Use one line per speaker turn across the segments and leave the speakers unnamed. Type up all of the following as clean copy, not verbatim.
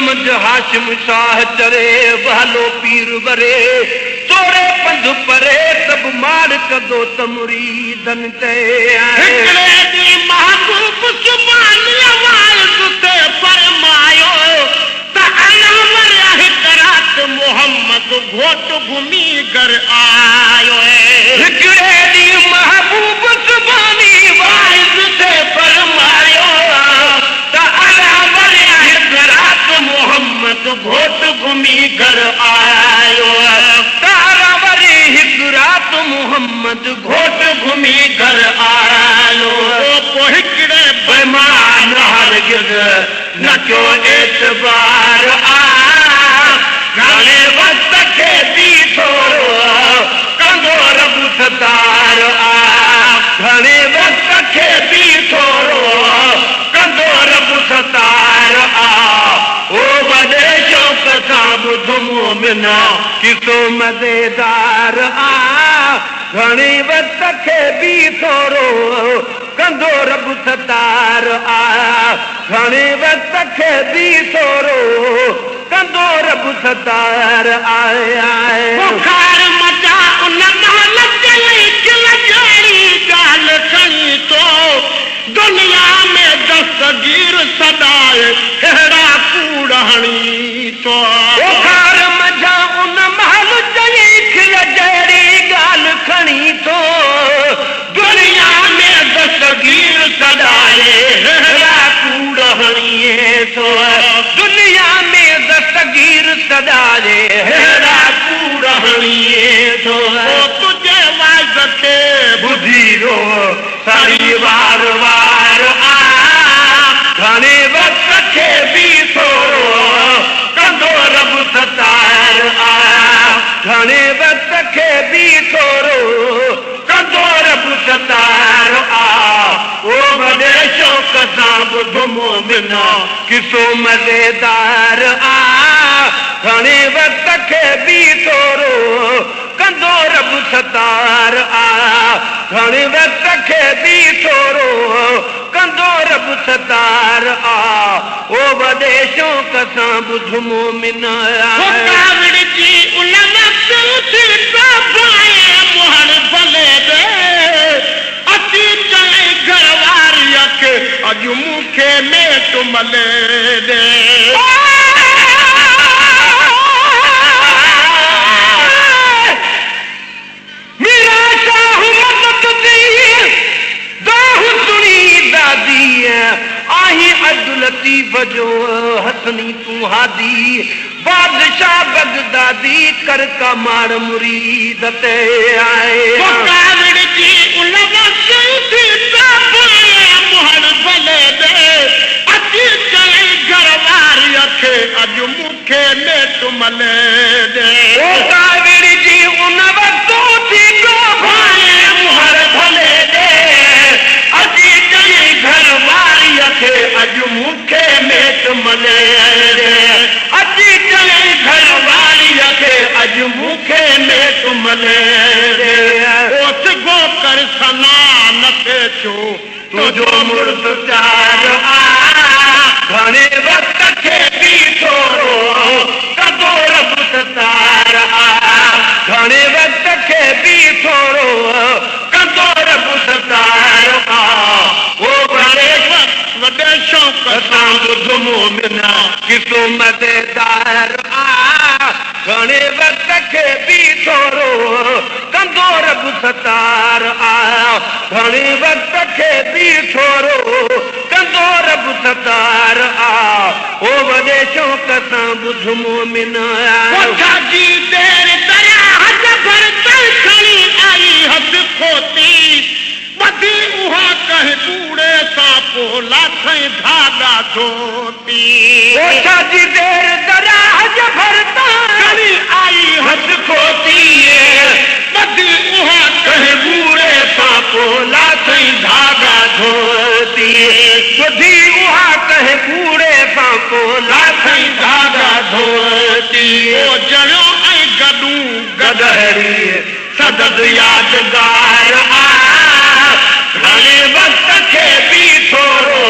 मंझि हाशिम शाह चरे बहलो पीर वरे तोरे पंध परे सभु मार कदो त मुरीदन ते
हिकिड़े ॾींहुं महबूब सुभाणे आवाज़ ते फरमायो त अनवर हिकु राति मोहम्मद घोट घुमी घर आयो
हिकिड़े ॾींहुं महबूब सुभाणे आवाज़ ते फरमायो
त अनवर हिकु राति मोहम्मद घोट घुमी घर आयो
तारा वरी हिकु राति मोहम्मद
घोट घुमी घर आयो पोइ हिकिड़े बेईमान हरगिज़ न कयो एतबार घणे वक़्त खे बि थोरो कंदो रब सतार घणे वक़्त खे बि थोरो कंदो रब सतार ओ वॾे शौक़ सां ॿुध मोमिना
किसो मज़ेदार घणे वक़्त खे बि थोरो कंदो रब सतार घणे वक़्त खे बि थोरो कंदो रब सतार
बुखार मचा उन महल दिल जहिड़ी ॻाल्हि खणी तो दुनिया में दस्तगीर सदाए अहिड़ा कूड़ हणी तो
बुखार मचा उन महल दिल जहिड़ी ॻाल्हि खणी तो
दुनिया में दस्तगीर सदाए अहिड़ा कूड़ हणीए तो
दुनिया में दस्तगीर सदाए
अहिड़ा कूड़ हणीए तो तुझे वाइद खे
ॿुधी रो
सारी वार वार
घणे वक़्त खे बि थोरो
कंदो रब सतार
घणे वक़्त खे बि थोरो
कंदो रब सतार ओ वॾे शौक़ सां ॿुध मोमिना
किसो मज़ेदार घणे वक़्त खे बि थोरो कंदो रब सतार घणे वक़्त खे बि थोरो कंदो रब सतार ओ वॾे शौक़ सां ॿुध मोमिना
कावड़ जी उन वक़्त उथी पाए मोहर भले दे अची चई घरवारीअ खे अॼु मूंखे मेट मले दे
मेरा शाह मदद दी दाहु सुनी दादी आही अब्दुल लतीफ जो हसनी तू हादी बादशाह बगदादी कर का मार मुरीद ते आए
कावड़ जी उन वक़्त उथी पाए मोहर भले दे अची चई घरवारीअ खे अॼु मूंखे मेट मले दे
ओ कावड़ जी उन वक़्त उथी
पाए मोहर भले दे अची चई घरवारीअ खे अॼु मूंखे मेट मले दे अची चई घरवारीअ खे अॼु मूंखे मेट मले दे ओस गो कर सनान थे छो तुझो मुर्द चार
घणे वक़्त खे बि थोरो कंदो रब सतार घणे वक़्त खे बि थोरो कंदो रब सतार ओ घणे
वॾे शौक़ सां ॿुध मोमिना
किसो मज़ेदार घणे वक़्त खे बि थोरो कंदो रब सतार घणे वक़्त खे बि थोरो कंदो रब सतार ओ वॾे शौक़ सां ॿुध मोमिना
जी देर दरिया जबर खणी आई हथ खोती ॿधी उहा कंहिं कूड़े सां पोइ लाथई धागा धोती
जी देर दरिया जबर
खणी आई हथ खोती ॿधी उहा कंहिं कूड़े सां पोइ लाथई धागा धोती
ॿुधी उहा कंहिं कूड़े सां पोइ
लाथई धागा धोती जड़ियो ऐं गॾूं गॾहरी सदद यादगार घणे वक़्त खे बि थोरो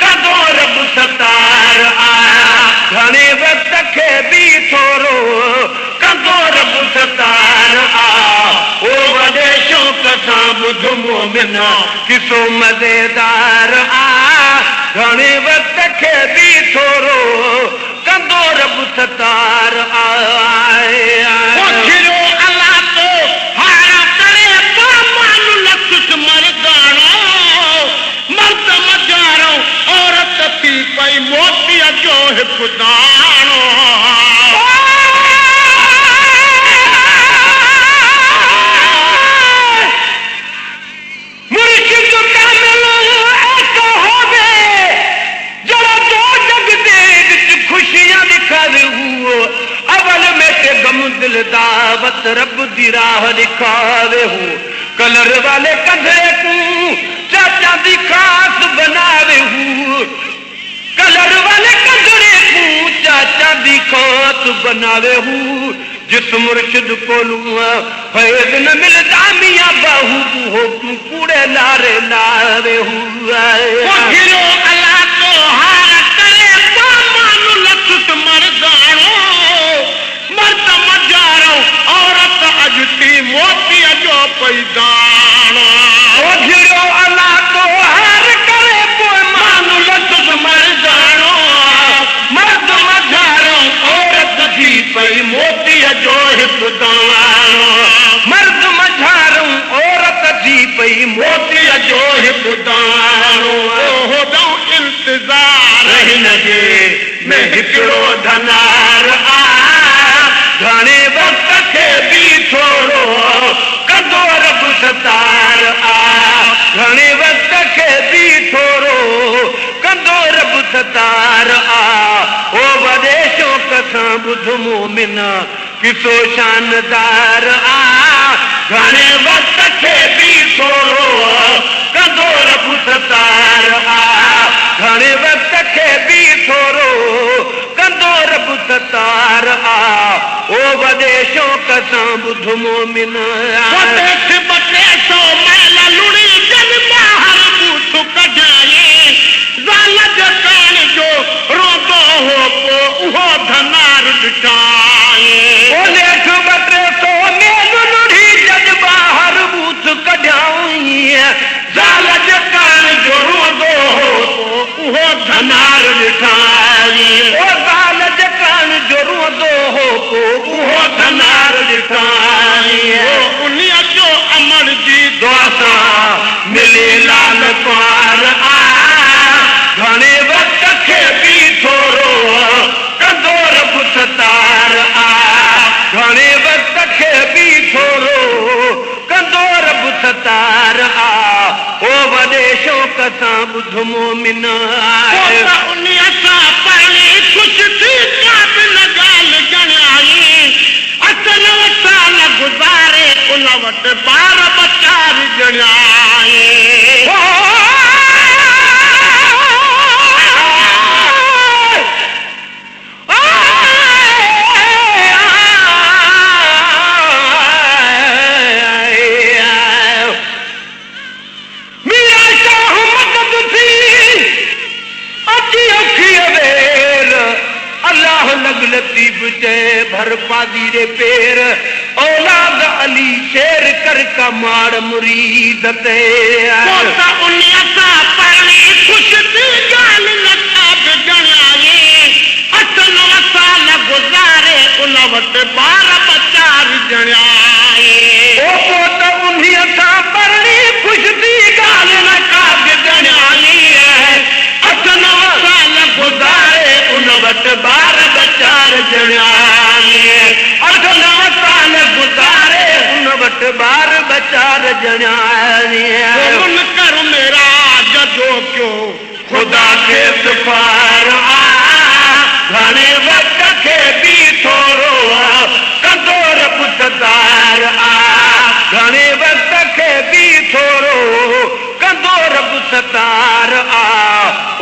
कंदो रब सतार
घणे किसो मज़ेदार आ घणे वक्त खे बि थोरो कंदो रब सतार
पई मोतीअ जो हिकु दाणो
मुर्शिद कामिल ऐसो होवे जरा दो जग दे विच खुशियां दिखावे हुओ अवल में ते गम दिल दावत रब दी राह दिखावे हो कलर वाले कंधे को चाचा दी खास बनावे हो कलर वाले कंधड़े को चाचा दी खास बनावे हूँ जिस मुर्शिद को फैज न मिलता मियाँ बहू हो कूड़े लारे लावे हूँ अल्लाह तो हार करे मानू लखुत मर्दानो मर्द मजारो औरत अजती मोती जो पैदानो अल्लाह तो हार करे मानू लखुत मर्दानो मर्द मजारो औरत जी पई मोती जो हिकु दाणो मर्द मझारो औरत जी पई मोती जो हिकु दाणो
होदो इंतजार
हिन जे में हिकिड़ो धनार आ घणे वक्त खे बि थोरो कंदो रब सतार आ घणे वक्त खे बि थोरो कंदो रब सतार आ ओ वॾे शौक़ सां ॿुध मोमिन किसो शानदार आ घणे वक्त खे बि थोरो कंदो रब सतार आ घणे वक्त खे बि थोरो कंदो रब सतार आ ओ वॾे शौक़ सां ॿुध मोमिन
उहो धनार ॾिठाए
जज ॿाहिर बूथ कढाई ज़ाल जकान जो रोंदो हो उहो धनार ॾिठाई ज़ाल जकान जो रोंदो हो उहो धनार ॾिठाई
उन्हीअ जो अमर जी
दुआ सां मिले लाल पार आ घणे वक्त खे बि थोरो कंदो रब सतार आ घणे वक्त खे बि थोरो कंदो रब सतार आ ओ वॾे शौक़ सां ॿुध मोमिन
उन्हीअ सां पाणी ख़ुशि थी का बि न ॻाल्हि ॼाणाई अचल साल गुज़ारे उन वटि ॿार बचा ॼाणाई
लतीफ चे भर पादी रे पेर औलाद अली शेर कर का मार मुरीद ते
उन्हीअ सां पाणी ख़ुशि थी ॻाल्हि न का बि ॼाणाई अचल साल गुज़ारे उन वटि ॿार बचा ॼाणाई
उन्हीअ सां पाणी ख़ुशि थी ॻाल्हि न का बि ॼाणाई अचल साल गुज़ारे उन वटि ॿार बचार ॼाणाई 8-9 साल गुज़ारे उन वटि ॿार बचार ॼाणाई
कर मेरा जदो क्यों
खुदा के सिफार आ घणे वक्त खे बि थोरो कंदो रब सतार आ घणे वक्त खे बि थोरो कंदो रब सतार आ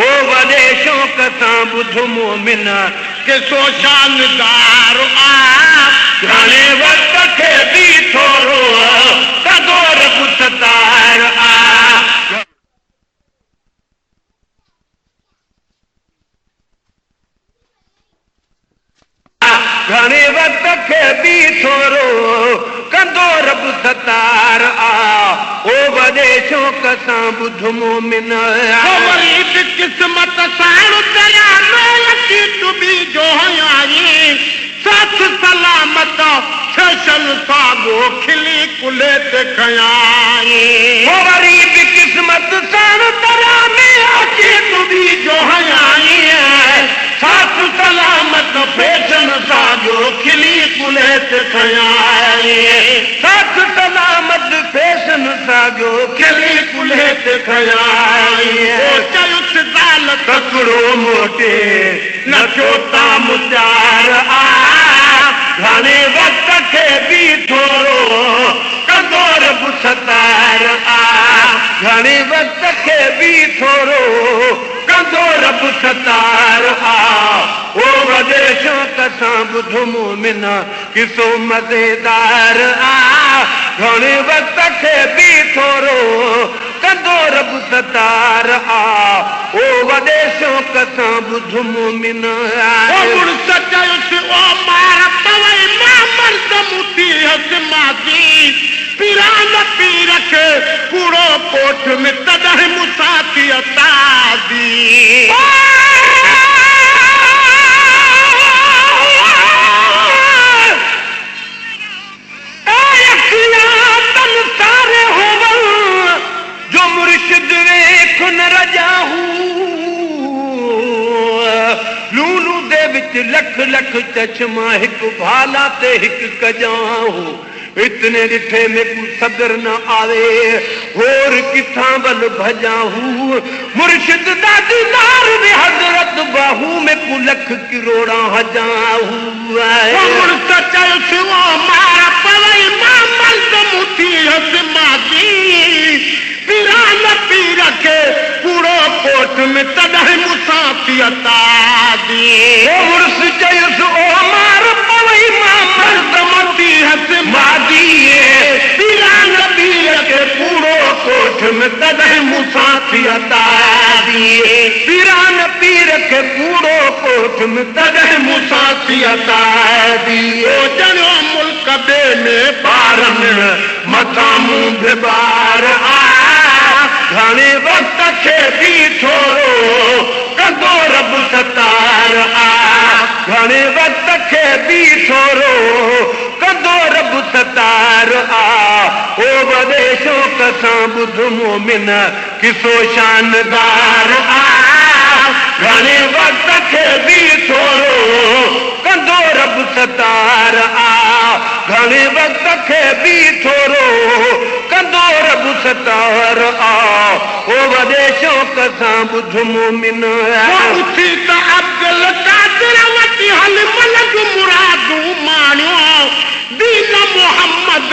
ओ वॾे शौक़ सां ॿुध मोमिन
किसो शानदार आ
घणे वक्त खे बि थोरो कंदो रब सतार आ घणे वक्त खे बि थोरो कंदो रब सतार आ ओ वॾे शौक़ सां ॿुध मोमिन
वरी बि क़िस्मत साण दरिया में अची डुबी जो आई साथ सलामत फैशन सागो खिली कुले ते खयाई
वरी बि क़िस्मत साण दरिया में अची डुबी जो आई साथ सलामत फैशन सागो खिली कुले ते खयाई साथ सलामत फैशन सागो खिली कुले ते खयाई
चयुस ज़ाल
तकड़ो मोटे न थियो तामुचार आ घणे वक्त खे बि थोरो कंदो रब सतार आ घणे वक्त खे बि थोरो कंदो रब सतार आ ओ वॾे शौक़ सां ॿुध मोमिन किसो मज़ेदार आ घणे वक्त खे बि थोरो कंदो रब सतार आ ओ वॾे शौक़ सां ॿुध मोमिन
चयुस ओ मार पवई मां मर्द मुठी हस मासी पीरा न पीर खे कूड़ो कोठ में तॾहिं मूंसां थी तादी
सारे होवल जो मुर्शिद वेख न रजाहू लूलू दे विच लख लख चश्मा हिकु भाला ते हिकु कजाहू इतने ॾिठे में को सब्र न आवे होर किथां बल भजाहू मुर्शिद दादी नार में हज़रत बाहू में को लख किरोड़ा हजाहू
चयुस ओ मार पवई मां मर्द मुठी हस मासी पीरा न पीर खे कूड़ो कोठ में तॾहिं मूंसां थी तादी
मुर्स चयुस ओ मार पवई मां मर्द मुठी हस मादी पीरा न पीर खे कूड़ो कोठ में तॾहिं मूंसां थी तादी पीरा न पीर खे कूड़ो कोठ में तॾहिं मूंसां थी तादी
जणियो मुल्क ॿे में
ॿारनि मथां मुंहुं बिबार आ घणे वक्त खे बि थोरो कंदो रब सतार आ घणे वक्त खे बि थोरो कंदो रब सतार आ ओ वॾे शौक़ सां ॿुध मोमिन किसो शानदार आ घणे वक्त खे बि थोरो कंदो रब सतार आ घणे वक्त खे बि थोरो कंदो रब सतार आ ओ वॾे शौक़ सां ॿुध मोमिन
उथी त अब्दुल कादिर वटि हल मलक मुरादूं माणियो दीन मोहम्मद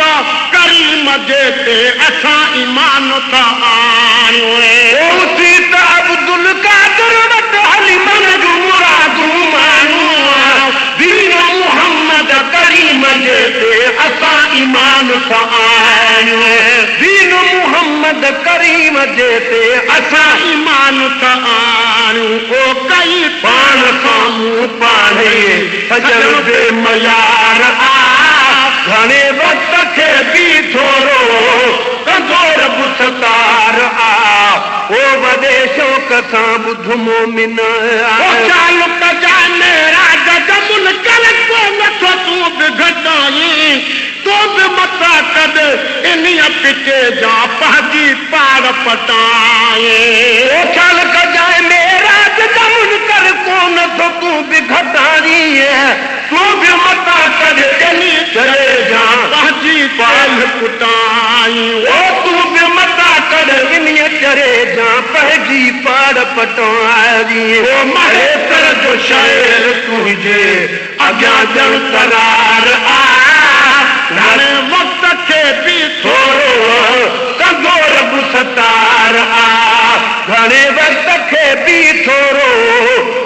करीम जे ते असां ईमान था आणियो
उथी त अब्दुल कादिर वटि हल मलक मुरादूं माणियो दीन मोहम्मद करीम जे ते असां ईमान था आणियो दीन मोहम्मद करीम जे ते असां ईमान था आणियो ओ कई पाण साम्हूं पाणे हजर बे मयार आ घणे वक्त खे बि थोरो कंदो रब सतार आ ओ वॾे शौक़ सां ॿुध मोमिन
चाल कजाने राज जमुन कर को नथो तूं बि घटाई तो बि मथा कद इन्हीअ पिटे जा पंहिंजी पार पटाए
चाल कजाए मेरा जमुन कर को नथो तूं बि घटाई तूं बि मथा कद इन्ही चरे जा
पंहिंजी पाल पुटाई
ओ तूं बि मथा कद इन्हीअ चरे जा पंहिंजी पार पटाई ओ मारे तर जो शायर तुंहिंजे अॻियां ॼण करार आ घणे वक्त खे बि थोरो कंदो रब सतार आ घणे वक्त खे बि थोरो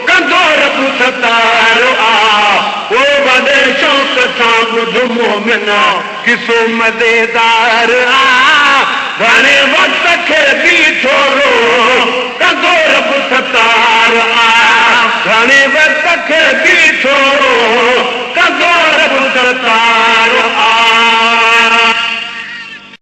कंदो रब सतार आ ओ वॾे शौक़ सां ॿुध मोमिन किसो मज़ेदार आ घणे वक्त खे बि थोरो कंदो रब सतार आ घणे वक्त खे बि थोरो कंदो